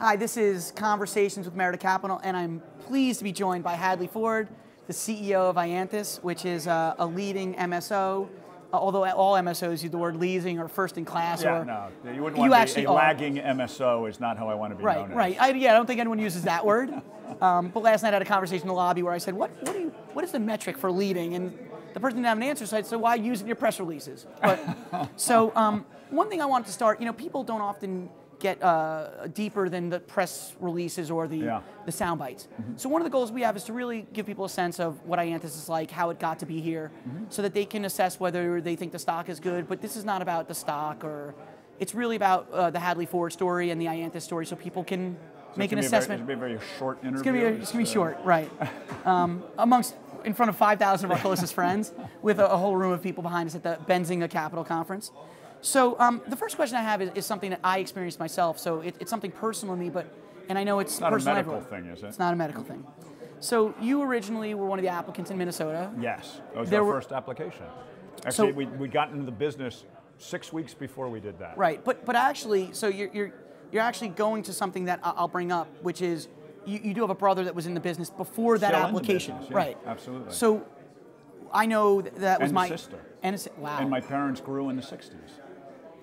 Hi, this is Conversations with Merida Capital, and I'm pleased to be joined by Hadley Ford, the CEO of iAnthus, which is a leading MSO. Although all MSOs use the word leasing or first in class. Yeah, or no, you wouldn't want to be a lagging MSO is not how I want to be known as. Right. I don't think anyone uses that word. But last night I had a conversation in the lobby where I said, what is the metric for leading? And the person didn't have an answer, so I said, so why use it in your press releases? But, one thing I wanted to start, people don't often get deeper than the press releases or the sound bites. Mm-hmm. So one of the goals we have is to really give people a sense of what iAnthus is like, how it got to be here, so that they can assess whether they think the stock is good. But this is not about the stock, or it's really about the Hadley Ford story and the iAnthus story, so people can make an assessment. It's going to be a very short interview. It's going to be short, right? In front of 5,000 of our closest friends, with a whole room of people behind us at the Benzinga Capital Conference. So the first question I have is something that I experienced myself. So it's something personal to me, and I know it's not personal. A medical thing, is it? It's not a medical thing. So you originally were one of the applicants in Minnesota. Yes, that was our first application. Actually, we got into the business 6 weeks before we did that. Right, but actually, so you're actually going to something that I'll bring up, which is you do have a brother that was in the business before that application, business, yeah, right? Absolutely. So I know that was my sister. Wow. And my parents grew in the '60s.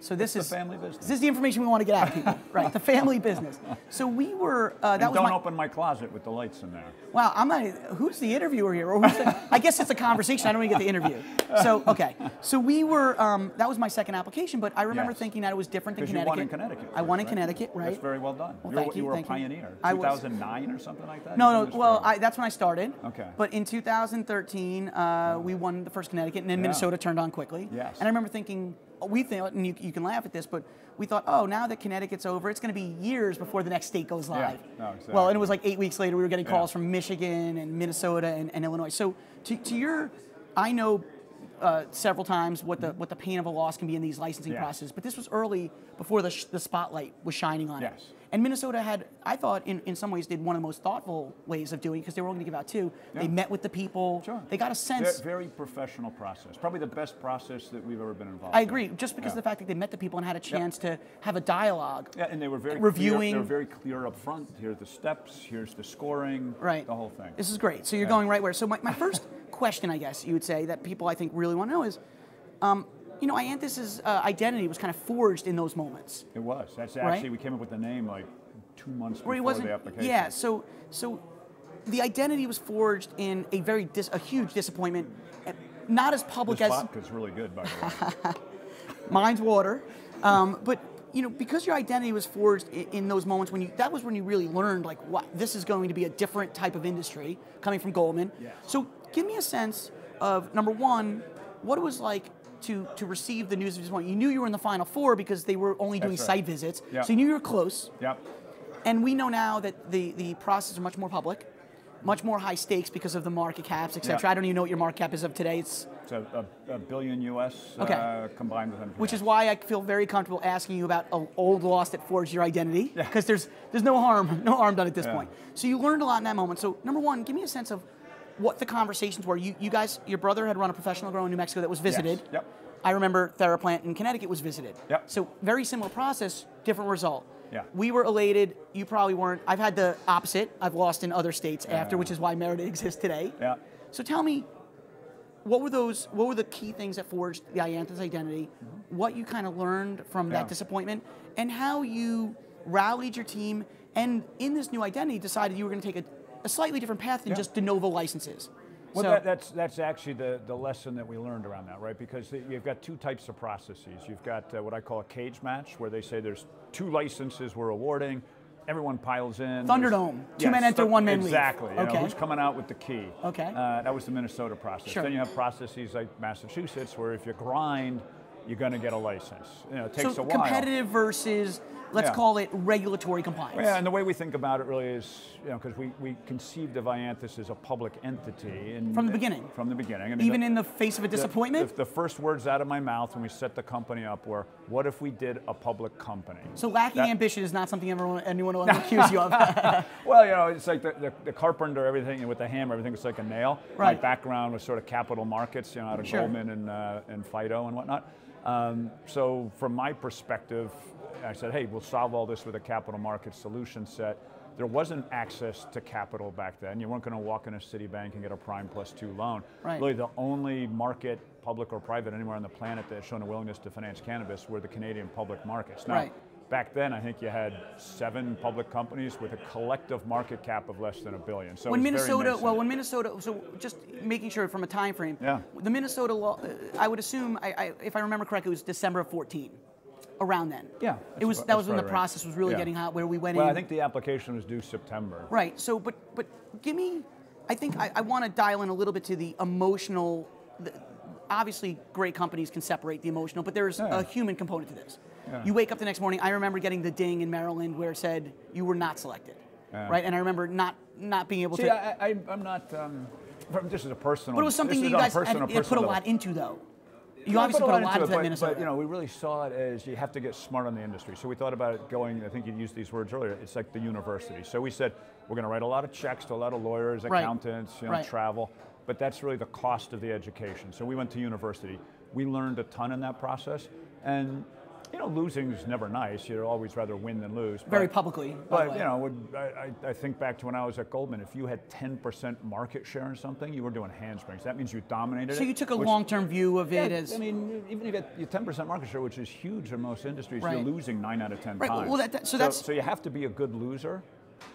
So this is the family business. This is the information we want to get out of people, right? The family business. So we were. Don't open my closet with the lights in there. Wow, I'm not. Who's the interviewer here? Or I guess it's a conversation. I don't even get the interview. So okay. So we were. That was my second application, but I remember thinking that it was different than Connecticut. You won in Connecticut. I won in Connecticut, right? That's very well done. Well, thank you. You were a pioneer. 2009 or something like that. No. Well, that's when I started. Okay. But in 2013, we won the first Connecticut, and then Minnesota turned on quickly. Yes. And I remember thinking. We thought, and you can laugh at this, but we thought, oh, now that Connecticut's over, it's going to be years before the next state goes live. Yeah, no, exactly. Well, and it was like 8 weeks later, we were getting calls from Michigan and Minnesota and Illinois. So to your, I know several times what the pain of a loss can be in these licensing processes, but this was early before the spotlight was shining on it. And Minnesota had, I thought, in some ways, did one of the most thoughtful ways of doing it, because they were only going to give out two. Yeah. They met with the people. Sure. They got a sense. Very professional process. Probably the best process that we've ever been involved in. I agree, just because of the fact that they met the people and had a chance to have a dialogue. Yeah, and they were very reviewing. They were very clear up front. Here's the steps, here's the scoring, the whole thing. This is great. So you're going right where. So my first question, I guess you would say, that people I think really want to know is, iAnthus's identity was kind of forged in those moments. It was. That's actually, we came up with the name like 2 months before the application. Yeah, so the identity was forged in a huge disappointment, not as public this as... This vodka's really good, by the way. Mine's water. But, because your identity was forged in those moments, that was when you really learned, like, what, this is going to be a different type of industry coming from Goldman. Yes. So give me a sense of, number one, what it was like to receive the news of this point. You knew you were in the Final Four because they were only doing site visits, so you knew you were close. Yep. And we know now that the process is much more public, much more high stakes because of the market caps, et cetera. I don't even know what your market cap is of today. It's a billion US combined with them. Which is why I feel very comfortable asking you about an old loss that forged your identity, because there's no harm done at this point. So you learned a lot in that moment. So number one, give me a sense of what the conversations were. You guys, your brother had run a professional grow in New Mexico that was visited. Yes. Yep. I remember TheraPlant in Connecticut was visited. Yep. So very similar process, different result. Yeah. We were elated. You probably weren't. I've had the opposite. I've lost in other states after, which is why Merida exists today. Yeah. So tell me, what were the key things that forged the iAnthus identity? What you kind of learned from that disappointment, and how you rallied your team, and in this new identity decided you were going to take a slightly different path than just de novo licenses. Well, that's actually the lesson that we learned around that, right? Because you've got two types of processes. You've got what I call a cage match, where they say there's 2 licenses we're awarding, everyone piles in. Thunderdome, 2 men enter, 1 man leave. Exactly. Who's coming out with the key? Okay. That was the Minnesota process. Sure. Then you have processes like Massachusetts, where if you grind, you're going to get a license. It takes a while. Competitive versus, let's call it regulatory compliance. Yeah, and the way we think about it really is, because we conceived of iAnthus as a public entity. From the beginning? From the beginning. Even in the face of a disappointment? The first words out of my mouth when we set the company up were, what if we did a public company? So lacking ambition is not something anyone will accuse you of. Well, it's like the carpenter, everything with the hammer, everything was like a nail. Right. My background was sort of capital markets, out of Goldman and Fido and whatnot. So from my perspective, I said, hey, we'll solve all this with a capital market solution set. There wasn't access to capital back then. You weren't going to walk in a Citibank and get a prime +2 loan. Right. Really the only market, public or private, anywhere on the planet that has shown a willingness to finance cannabis were the Canadian public markets. Now, right. Back then, I think you had 7 public companies with a collective market cap of less than $1 billion. So when Minnesota, so just making sure from a time frame, the Minnesota law, I would assume, if I remember correctly, it was December of 14. Around then. Yeah. That was when the process was really getting hot, where we went in. Well, I think the application was due September. Right. So, but give me, I think I want to dial in a little bit to the emotional. Obviously, great companies can separate the emotional, but there's a human component to this. Yeah. You wake up the next morning. I remember getting the ding in Maryland where it said you were not selected, right? And I remember not being able to. See, I'm not. This is a personal. But it was something you guys put a lot into, though. You obviously put a lot into that Minnesota. But we really saw it as you have to get smart on the industry. So we thought about it going, I think you used these words earlier, it's like the university. So we said, we're going to write a lot of checks to a lot of lawyers, accountants, travel, but that's really the cost of the education. So we went to university. We learned a ton in that process, and losing is never nice. You'd always rather win than lose. Very publicly. But I think back to when I was at Goldman. If you had 10% market share in something, you were doing handsprings. That means you dominated it. So you took a long-term view of it as. I mean, even if you get 10% market share, which is huge in most industries, you're losing 9 out of 10 times. Well, so you have to be a good loser,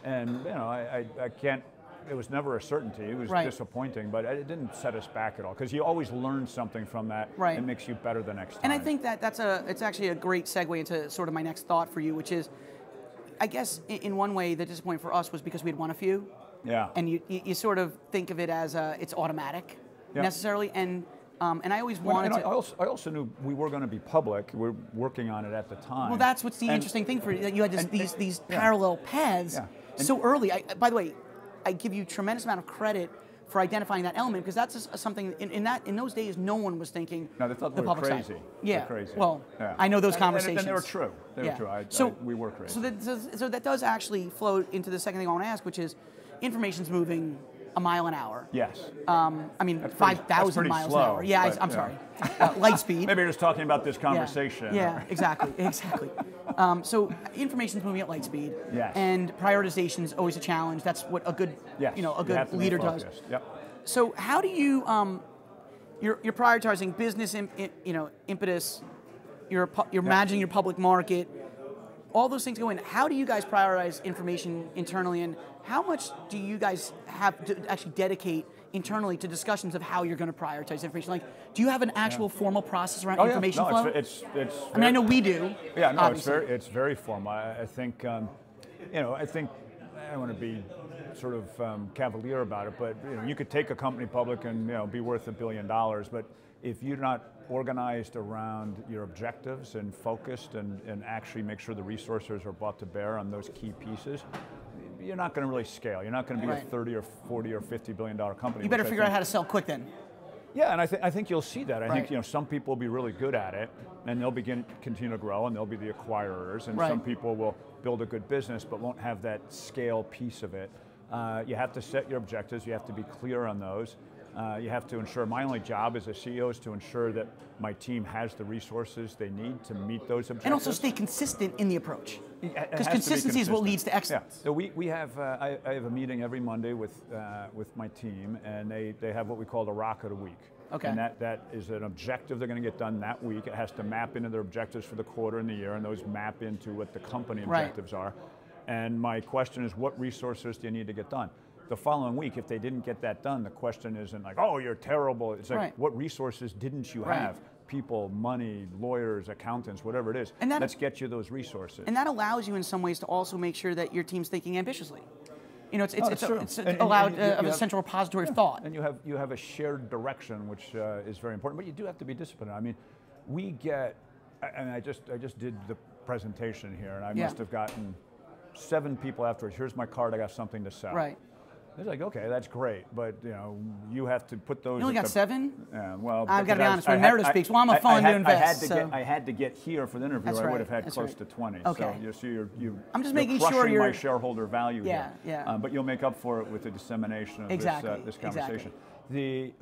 and I can't. It was never a certainty. It was disappointing, but it didn't set us back at all because you always learn something from that. It makes you better the next time. And I think it's actually a great segue into sort of my next thought for you, which is, I guess in one way the disappointment for us was because we'd won a few. Yeah. And you sort of think of it as it's automatic necessarily, and I always wanted to. I also knew we were going to be public. We were working on it at the time. Well, that's what's the interesting thing for you. That you had these parallel paths so early. By the way, I give you a tremendous amount of credit for identifying that element because that's just something in those days no one was thinking. No, they thought the we were crazy. Yeah, crazy. Well, I know those conversations. And they were true. They were true. We were crazy. So that does actually flow into the second thing I want to ask, which is information's moving a mile an hour. Yes. I mean, 5,000 miles an hour. Yeah, I'm sorry. Light speed. Maybe you're just talking about this conversation. Yeah, exactly. So information's moving at light speed. Yes. And prioritization is always a challenge. That's what a good, a good leader does. Yep. So how do you, you're prioritizing business, impetus. You're managing your public market. All those things go in. How do you guys prioritize information internally, and how much do you guys have to actually dedicate internally to discussions of how you're going to prioritize information? Like, do you have an actual formal process around information flow? It's I mean, I know we do. Yeah, no, obviously. it's very formal. I think, I think I don't want to be sort of cavalier about it, but you could take a company public and be worth $1 billion, but if you're not organized around your objectives and focused and actually make sure the resources are brought to bear on those key pieces, you're not going to really scale. You're not going to be a 30 or 40 or $50 billion company. You better figure out how to sell quick then. Yeah, and I think you'll see that. I think some people will be really good at it, and they'll continue to grow, and they'll be the acquirers, and some people will build a good business but won't have that scale piece of it. You have to set your objectives. You have to be clear on those. You have to ensure, my only job as a CEO is to ensure that my team has the resources they need to meet those objectives. And also stay consistent in the approach. Because consistency is what leads to excellence. Yeah. So we have, I have a meeting every Monday with my team, and they have what we call the Rock of the Week. Okay. And that is an objective they're going to get done that week. It has to map into their objectives for the quarter and the year, and those map into what the company objectives are. And my question is, what resources do you need to get done? The following week, if they didn't get that done, the question isn't like, oh, you're terrible. It's like, what resources didn't you have? People, money, lawyers, accountants, whatever it is. And let's get you those resources. And that allows you in some ways to also make sure that your team's thinking ambitiously. It's a central repository of thought. And you have a shared direction, which is very important. But you do have to be disciplined. I mean, we get, and I just did the presentation here, and I must have gotten 7 people afterwards. Here's my card. I got something to sell. Right. It's like, okay, that's great, but you have to put those. You only got 7? Yeah, well, I've got to be honest. When Merida speaks, well, I'm a fund to invest. I had to get here for the interview. That's I would have had close to 20. Okay. So you I'm just you're making crushing sure you're my shareholder value here. Yeah. But you'll make up for it with the dissemination of this conversation. Exactly.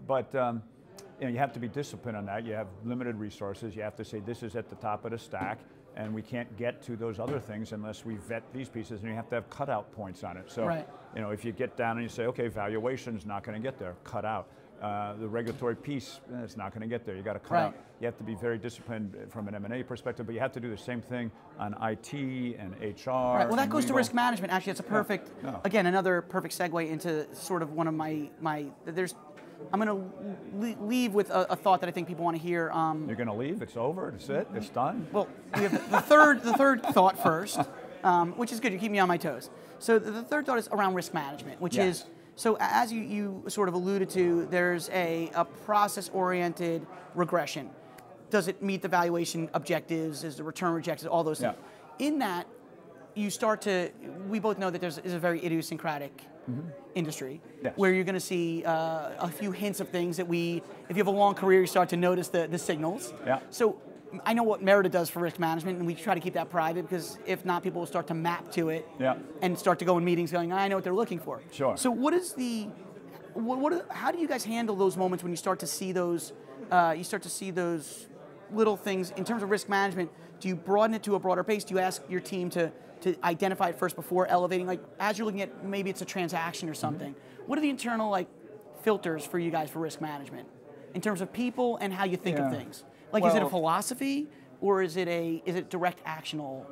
you have to be disciplined on that. You have limited resources. You have to say this is at the top of the stack, and we can't get to those other things unless we vet these pieces, and you have to have cutout points on it. So, if you get down and you say, okay, valuation's not going to get there, cut out. The regulatory piece, it's not going to get there. You got to cut out. You have to be very disciplined from an M&A perspective, but you have to do the same thing on IT and HR. Right. Well, that goes to risk management. Actually, it's a perfect, again, another perfect segue into sort of one of my I'm going to leave with a thought that I think people want to hear. You're going to leave? It's over? It's it? It's done? Well, we have the third thought first, which is good. You keep me on my toes. So the third thought is around risk management, which is, so as you sort of alluded to, there's a process-oriented regression. Does it meet the valuation objectives? Is the return rejected? All those things. In that, you start to, we both know that is a very idiosyncratic industry where you're going to see a few hints of things that if you have a long career, you start to notice the signals. So I know what Merida does for risk management, and we try to keep that private because if not, people will start to map to it and start to go in meetings going, I know what they're looking for. Sure. So what is how do you guys handle those moments when you start to see those, little things in terms of risk management? Do you broaden it to a broader base? Do you ask your team to identify it first before elevating? Like as you're looking at maybe it's a transaction or something, what are the internal filters for you guys for risk management in terms of people and how you think of things? Is it a philosophy or is it direct actionable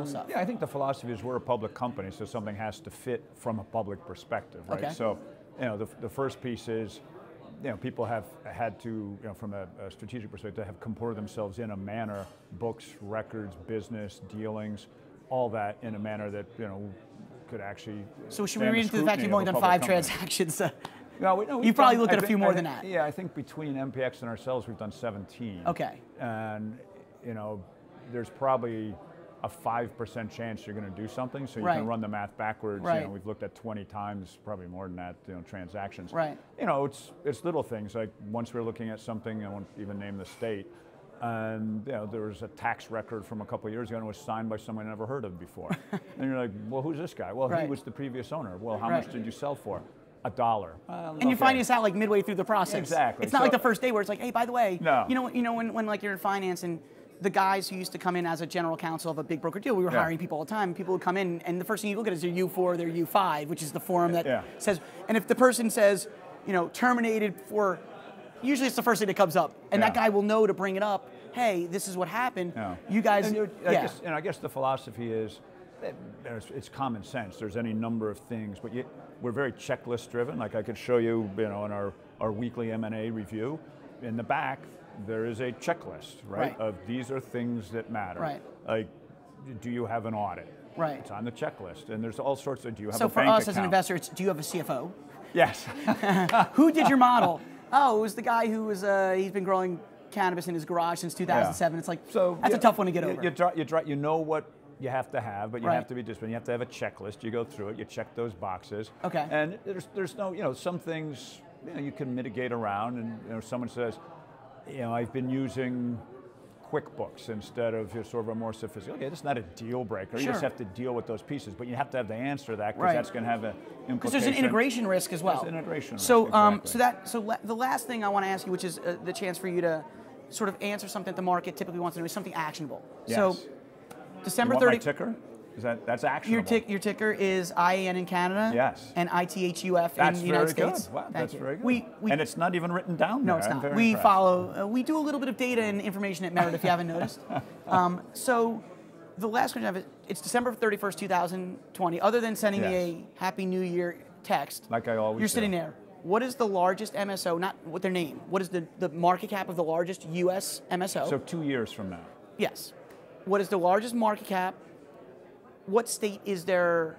stuff? Yeah, I think the philosophy is we're a public company, so something has to fit from a public perspective, right? Okay. So, the first piece is, people have had to, from a strategic perspective, have comported themselves in a manner, books, records, business, dealings, all that in a manner that, could actually. So should we read into the fact you've only done 5 transactions? No, you probably looked at a few more than that. Yeah, I think between MPX and ourselves, we've done 17. Okay. And, there's probably a 5% chance you're going to do something, so you can run the math backwards. We've looked at 20 times, probably more than that, transactions. Right. It's little things, like once we're looking at something, I won't even name the state, and there was a tax record from a couple of years ago and it was signed by someone I never heard of before. And you're like, well, who's this guy? Well, he was the previous owner. Well, how much did you sell for? $1. And you're finding this out midway through the process. Exactly. It's not like the first day where it's like, hey, by the way, no. When you're in finance and the guys who used to come in as a general counsel of a big broker deal, we were hiring people all the time. People would come in, and the first thing you look at is their U4, their U5, which is the form that says, and if the person says, terminated for, usually it's the first thing that comes up, and that guy will know to bring it up. Hey, this is what happened. You guys, I guess the philosophy is, it's common sense. There's any number of things, but we're very checklist driven. Like I could show you, in our weekly M&A review, in the back, there is a checklist, right? Of these are things that matter. Right. Like, do you have an audit? Right. It's on the checklist, and there's all sorts of. Do you have a bank account? So for us account? as an investor, it's do you have a CFO? Yes. Who did your model? Oh, it was the guy who was. He's been growing cannabis in his garage since 2007. It's like that's a tough one to get over. You know what you have to have, but you have to be disciplined. You have to have a checklist. You go through it. You check those boxes. Okay. And there's no some things you can mitigate around, and someone says, I've been using QuickBooks instead of sort of a more sophisticated. Okay, that's not a deal breaker. You just have to deal with those pieces, but you have to have the answer to that because that's going to have an implication. Because there's an integration risk as well. There's integration risk. So, exactly. the last thing I want to ask you, which is the chance for you to sort of answer something that the market typically wants to know, is something actionable. Yes. So, December 30th. My ticker? That's actionable. Your ticker is IAN in Canada. Yes. And ITHUF in the United States. Wow, that's very good. We, and it's not even written down there. No, it's not. We follow. We do a little bit of data and information at Merida, if you haven't noticed. So, the last question I have is, it's December 31st, 2020. Other than sending me a Happy New Year text, like I always do. You're sitting there. What is the largest MSO? Not what their name. What is the market cap of the largest U.S. MSO? So 2 years from now. Yes. What is the largest market cap? What state is their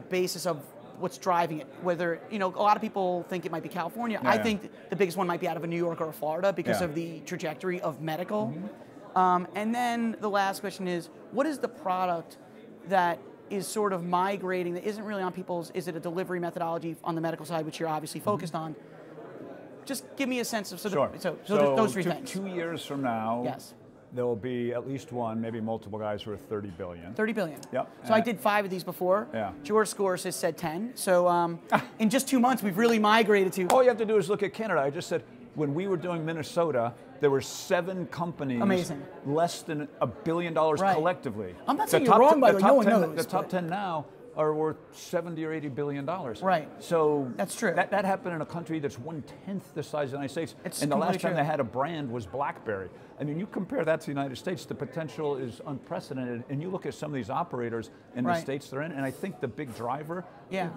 basis of what's driving it? Whether, a lot of people think it might be California. I think the biggest one might be out of a New York or a Florida because of the trajectory of medical. And then the last question is, what is the product that is sort of migrating, that isn't really on people's, is it a delivery methodology on the medical side, which you're obviously focused on? Just give me a sense of, so those three things. 2 years from now, yes, there will be at least one, maybe multiple guys worth $30 billion. $30 billion. Yep. So I did 5 of these before. Yeah. George Scores has said 10. So in just 2 months, we've really migrated to. All you have to do is look at Canada. I just said, when we were doing Minnesota, there were 7 companies, less than $1 billion collectively. I'm not saying you're wrong, by the way, no one knows. The top 10 now are worth $70 or $80 billion. Right. So that's true. That happened in a country that's 1/10 the size of the United States. And the last time they had a brand was BlackBerry. I mean, you compare that to the United States, the potential is unprecedented. And you look at some of these operators in the states they're in, and I think the big driver,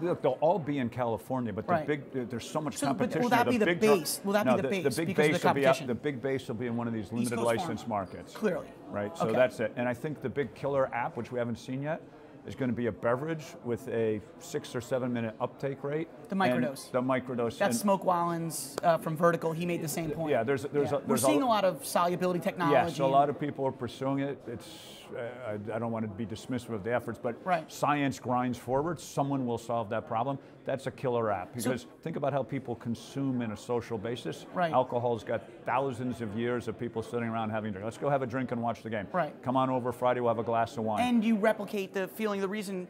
look, they'll all be in California, but there's so much competition. Will that be the base? Will that be the base? The big base will be out, the big base will be in one of these limited license markets. Clearly. Right. So that's it. And I think the big killer app, which we haven't seen yet, is going to be a beverage with a 6 or 7 minute uptake rate. The microdose. The microdose. That's Smoke Wallens from Vertical. He made the same point. Yeah, we're seeing a lot of solubility technology. Yes, a lot of people are pursuing it. It's I don't want to be dismissive of the efforts, but science grinds forward. Someone will solve that problem. That's a killer app because think about how people consume in a social basis. Alcohol's got thousands of years of people sitting around having a drink. Let's go have a drink and watch the game. Come on over Friday, we'll have a glass of wine. And you replicate the feeling. The reason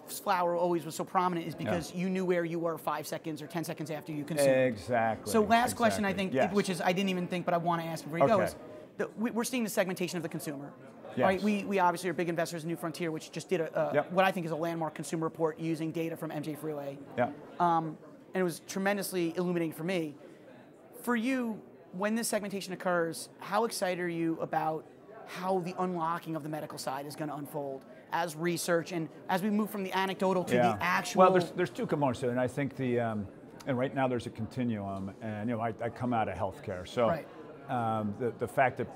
flower always was so prominent is because you knew where you were 5 seconds or 10 seconds after you consumed. Exactly. So last question, I think, which is I didn't even think, but I want to ask before you go, is we're seeing the segmentation of the consumer. Right, we obviously are big investors in New Frontier, which just did what I think is a landmark consumer report using data from MJ Freeway. And it was tremendously illuminating for me. For you, when this segmentation occurs, how excited are you about how the unlocking of the medical side is going to unfold as research and as we move from the anecdotal to the actual? Well, there's 2 components to it, and I think and right now there's a continuum, and I come out of healthcare, so the fact that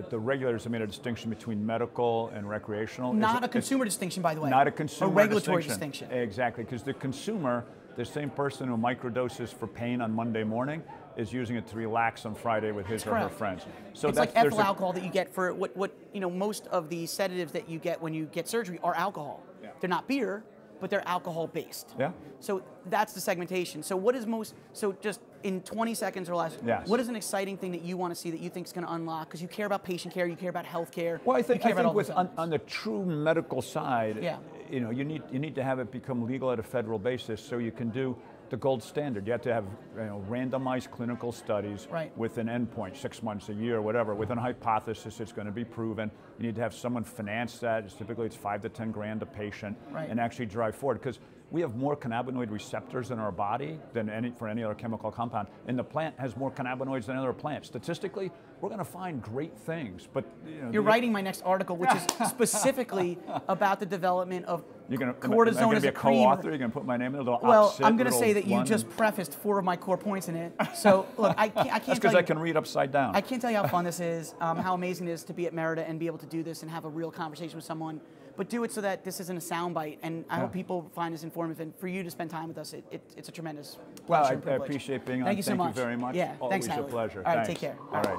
the regulators have made a distinction between medical and recreational. Not a consumer distinction, by the way. Not a consumer regulatory distinction. Exactly, because the consumer, the same person who microdoses for pain on Monday morning, is using it to relax on Friday with his or her friends. So it's like ethyl alcohol that you get for what most of the sedatives that you get when you get surgery are alcohol. They're not beer, but they're alcohol based. So that's the segmentation. So what is just in 20 seconds or less, what is an exciting thing that you want to see that you think is going to unlock? Because you care about patient care, you care about health care. Well, I think with on the true medical side, you need to have it become legal at a federal basis so you can do the gold standard. You have to have randomized clinical studies with an endpoint, 6 months, a year, whatever, with a hypothesis it's going to be proven. You need to have someone finance that. Typically it's $5 to $10 grand a patient and actually drive forward. Because we have more cannabinoid receptors in our body than for any other chemical compound. And the plant has more cannabinoids than other plants. Statistically, we're going to find great things. But you're writing my next article, which is specifically about the development of cortisone am I as going to be a co-author? You're going to put my name in it? Well, I'm going to say that you just prefaced 4 of my core points in it. So look, I can't. That's because I can read upside down. I can't tell you how fun this is, how amazing it is to be at Merida and be able to do this and have a real conversation with someone. But do it so that this isn't a soundbite, and I hope people find this informative. And for you to spend time with us, it's a tremendous pleasure and privilege. I appreciate being on. Thank you so much. Thank you very much. Yeah, Always thanks, a pleasure. All right, Thanks. take care. All right.